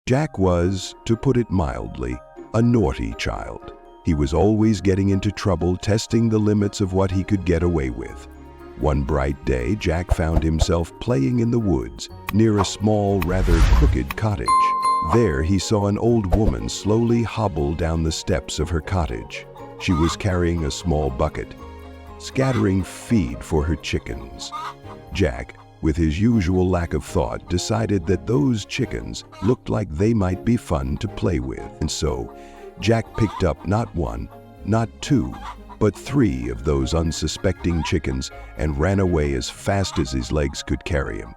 Jack was, to put it mildly, a naughty child. He was always getting into trouble, testing the limits of what he could get away with. One bright day, Jack found himself playing in the woods near a small, rather crooked cottage. There he saw an old woman slowly hobble down the steps of her cottage. She was carrying a small bucket, scattering feed for her chickens. Jack, with his usual lack of thought, decided that those chickens looked like they might be fun to play with. And so, Jack picked up not one, not two, but 3 of those unsuspecting chickens and ran away as fast as his legs could carry him.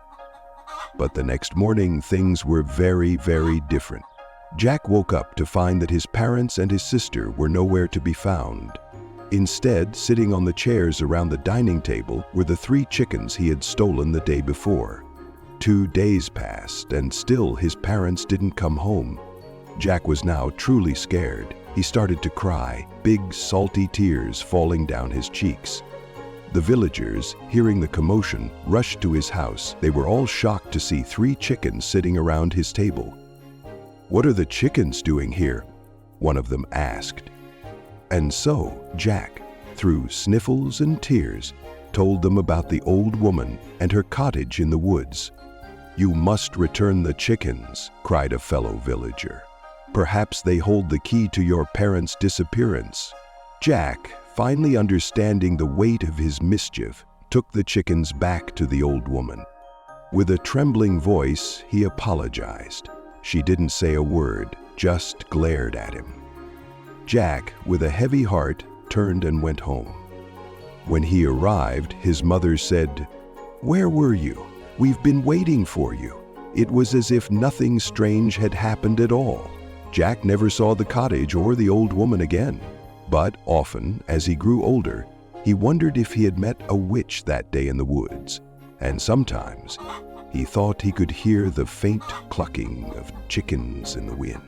But the next morning, things were very, very different. Jack woke up to find that his parents and his sister were nowhere to be found. Instead, sitting on the chairs around the dining table were the 3 chickens he had stolen the day before. 2 days passed, and still his parents didn't come home. Jack was now truly scared. He started to cry, big salty tears falling down his cheeks. The villagers, hearing the commotion, rushed to his house. They were all shocked to see 3 chickens sitting around his table. "What are the chickens doing here?" one of them asked. And so Jack, through sniffles and tears, told them about the old woman and her cottage in the woods. "You must return the chickens," cried a fellow villager. "Perhaps they hold the key to your parents' disappearance." Jack, finally understanding the weight of his mischief, took the chickens back to the old woman. With a trembling voice, he apologized. She didn't say a word, just glared at him. Jack, with a heavy heart, turned and went home. When he arrived, his mother said, "Where were you? We've been waiting for you." It was as if nothing strange had happened at all. Jack never saw the cottage or the old woman again. But often, as he grew older, he wondered if he had met a witch that day in the woods. And sometimes, he thought he could hear the faint clucking of chickens in the wind.